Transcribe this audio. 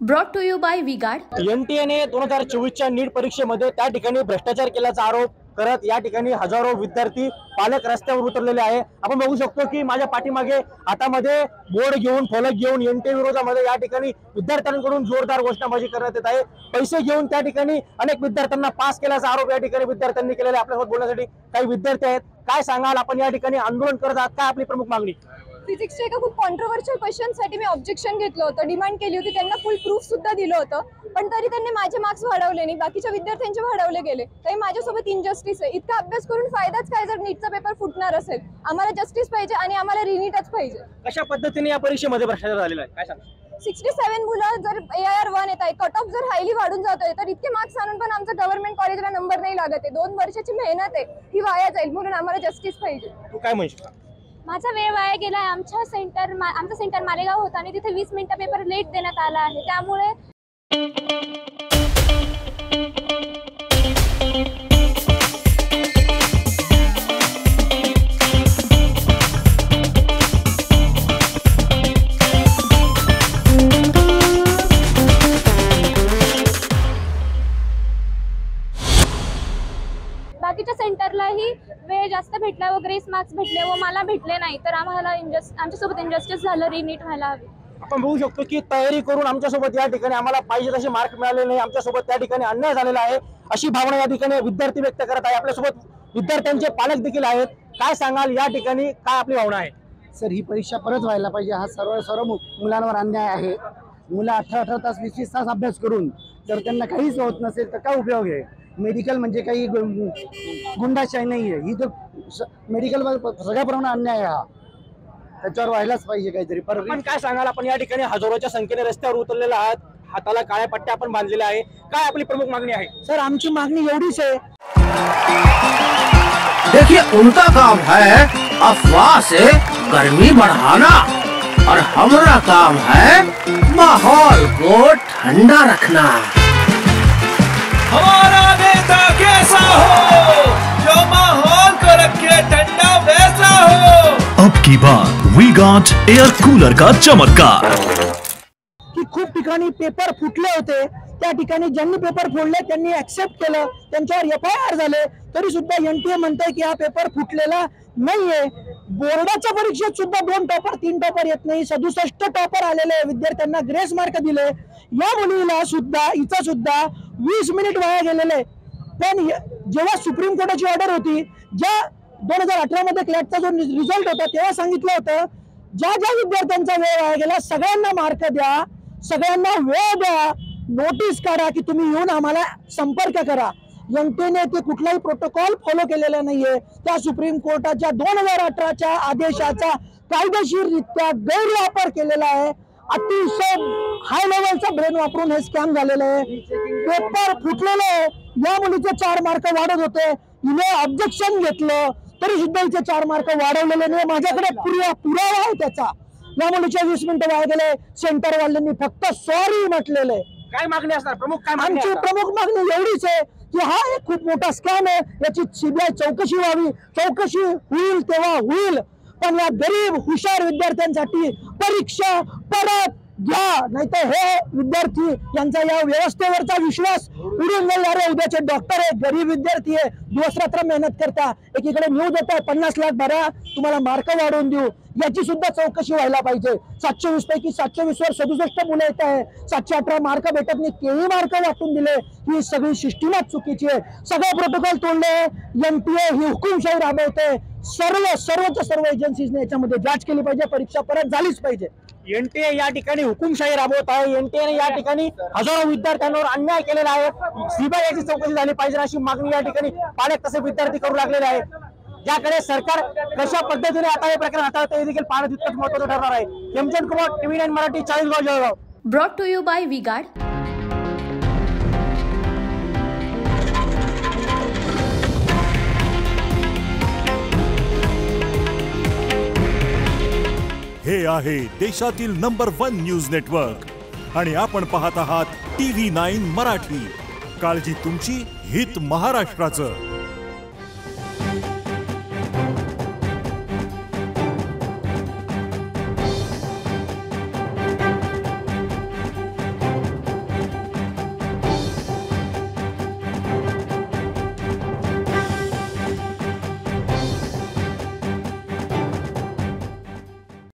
Brought to you by V-Guard. एनटीएने 2024च्या NEET परीक्षेमध्ये त्या ठिकाणी भ्रष्टाचार केल्याचा आरोप करत या ठिकाणी हजारो विद्यार्थी पालक रस्त्यावर उतरलेले आहे। आपण बघू शकतो की माझ्या पाठीमागे हातामध्ये बोर्ड घेऊन फलक घेऊन एनटीए विरोधामध्ये या ठिकाणी विद्यार्थ्यांकडून जोरदार घोषणाबाजी करण्यात येत आहे। पैसे घेऊन त्या ठिकाणी अनेक विद्यार्थ्यांना पास केल्याचा आरोप या ठिकाणी विद्यार्थ्यांनी केलेला आहे। आपल्यासोबत बोलण्यासाठी काही विद्यार्थी आहेत। काय सांगाल, आपण या ठिकाणी आंदोलन करत आहात, काय आपली प्रमुख मागणी? फिजिक्सच्या एका खूप कॉन्ट्रोवर्शियल क्वेश्चनसाठी मी ऑब्जेक्शन घेतलं होतं, डिमांड केली होती, त्यांना फुल प्रूफ सुद्धा दिलं होतं, पण तरी त्यांनी माझे मार्क्स वाढवले नाही, बाकीच्या विद्यार्थ्यांचे वाढवले गेले। तरी माझ्यासोबत इनजस्टिस आहे। इतका अभ्यास करून फायदाच काय जर नीटचा पेपर फुटणार असेल? आम्हाला जस्टिस पाहिजे आणि आम्हाला रिनीटच पाहिजे। कशा पद्धतीने या परीक्षेमध्ये भ्रष्टाचार झालेला आहे, काय सांगा? 67 मुलं जर AR1 येत आहे, कट ऑफ जर हायली वाढून जातोय, तर इतके मार्क्स आणून पण आमचं गव्हर्नमेंट कॉलेजला नंबर नाही लागत आहे। 2 वर्षाची मेहनत आहे ही वाया जाईल, म्हणून आम्हाला जस्टिस पाहिजे। तू काय म्हणशील? माझा वेळ वाया गेलाय। आमचं सेंटर मालेगाव होतं आणि तिथे 20 मिनिटं पेपर लेट देण्यात आला आहे, त्यामुळे बाकीच्या सेंटरलाही वेळ जास्त भेटला व ग्रेस मार्क्स भेटले व मला भेटले नाही, तर आम्हाला आमच्यासोबत इनजस्टिस झालं, रिनीट व्हायला हवी। आपण बघू शकतो की तयारी करून आमच्यासोबत या ठिकाणी आम्हाला पाहिजे तसे मार्क मिळाले नाही, आमच्यासोबत त्या ठिकाणी अन्याय झालेला आहे, अशी भावना या ठिकाणी विद्यार्थी व्यक्त करत आहे। आपल्यासोबत विद्यार्थ्यांचे पालक देखील आहेत। काय सांगाल, या ठिकाणी काय आपली भावना आहे? सर, ही परीक्षा परत व्हायला पाहिजे। हा सर्व मुलांवर अन्याय आहे। मुलं 18 तास 20 तास अभ्यास करून जर त्यांना काहीच होत नसेल तर काय उपयोग आहे? मेडिकल म्हणजे काही गुंडाशाही नाही आहे, ही तर मेडिकल सगळ्याप्रमाणे अन्याय आहे, हा त्याच्यावर व्हायलाच पाहिजे काहीतरी। पण काय सांगाल, आपण या ठिकाणी हजारोच्या संख्येने रस्त्यावर उतरलेला आहात, हाताला काळ्या पट्ट्या आपण बांधलेल्या आहे, काय आपली प्रमुख मागणी आहे? सर, आमची मागणी एवढीच आहे। देखिए, उनका काम है अफवाह से गर्मी बढ़ाना और हमारा काम है माहौल को ठंडा रखना। हमारा नेता कैसा हो जो माहौल को रखे ठंडा वैसा हो। अब की बात वी-गार्ड एयर कूलर का चमत्कार की खूप ठिकाणी पेपर फुटले होते, त्या ठिकाणी ज्यांनी पेपर फोडले त्यांनी ऍक्सेप्ट केलं, त्यांच्यावर FIR झाले, तरी सुद्धा एनटीए म्हणते की हा पेपर फुटलेला नाहीये। बोर्डाच्या परीक्षेत सुद्धा 2 टॉपर 3 टॉपर येत नाही, 67 टॉपर आलेले विद्यार्थ्यांना ग्रेस मार्क दिले। या मुलीला सुद्धा हिचा सुद्धा 20 मिनिट वाया गेलेले। पण जेव्हा सुप्रीम कोर्टाची ऑर्डर होती, ज्या 2018 मध्ये क्लॅटचा जो रिझल्ट होता तेव्हा सांगितलं होतं ज्या ज्या विद्यार्थ्यांचा वेळ वाया गेला सगळ्यांना मार्क द्या, सगळ्यांना वेळ द्या, नोटीस काढा की तुम्ही येऊन आम्हाला संपर्क करा। एनटीएने ते कुठलाही प्रोटोकॉल फॉलो केलेला नाहीये। त्या सुप्रीम कोर्टाच्या 2018च्या आदेशाचा कायदेशीररित्या गैरवापर केलेला आहे। अतिशय हाय लेवलचा ब्रेन वापरून हे स्कॅम झालेलं आहे। पेपर फुटलेले, या मुलीचे 4 मार्क वाढत होते, हिने ऑब्जेक्शन घेतलं तरी सुद्धा हिचे 4 मार्क वाढवलेले नाही। माझ्याकडे पुरावा आहे त्याचा। या मुलीचे 20 मिनिटं वाया गेले, सेंटरवाल्यांनी फक्त सॉरी म्हटलेले। काय मागणी असणार प्रमुख? काय मागणी? आमची प्रमुख मागणी एवढीच आहे की हा एक खूप मोठा स्कॅम आहे, याची CBI चौकशी व्हावी। चौकशी होईल तेव्हा होईल, पण या गरीब हुशार विद्यार्थ्यांसाठी परीक्षा परत घ्या, नाहीतर हे विद्यार्थी यांचा या व्यवस्थेवरचा विश्वास उडून जाईल। अरे उद्याचे डॉक्टर आहे, गरीब विद्यार्थी आहे, दिवस रात्र मेहनत करता, एकीकडे न्यूज येत आहे 50 लाख भरा तुम्हाला मार्क वाढवून देऊ, याची सुद्धा चौकशी व्हायला पाहिजे। 720 पैकी 720 वर 67 मुलं येत आहे, 718 मार्क भेटत नाही, केही मार्क वाटून दिले, ही सगळी सिस्टीमच चुकीची आहे। सगळे प्रोटोकॉल तोडले, एनटीए ही हुकुमशाही राबवते। सर्वच्या सर्व एजन्सीजने याच्यामध्ये जांच केली पाहिजे, परीक्षा परत झालीच पाहिजे। एनटीए या ठिकाणी हुकुमशाही राबवत आहे। एनटीएने या ठिकाणी हजारो विद्यार्थ्यांवर अन्याय केलेला आहे, CBI याची चौकशी झाली पाहिजे अशी मागणी या ठिकाणी पालक तसे विद्यार्थी करू लागलेले आहे। ज्याकडे सरकार कशा पद्धतीने आता हे प्रकरण हाताळते हे देखील पाहणं तितकंच महत्त्वाचं ठरणार आहे। Hemchand Kumar, TV9 Marathi, Chalisgaon, Jalgaon. Brought to you by V-Guard. हे आहे देशातील नंबर 1 न्यूज नेटवर्क आणि आपण पाहत आहात TV9 मराठी। काळजी तुमची, हित महाराष्ट्राचं।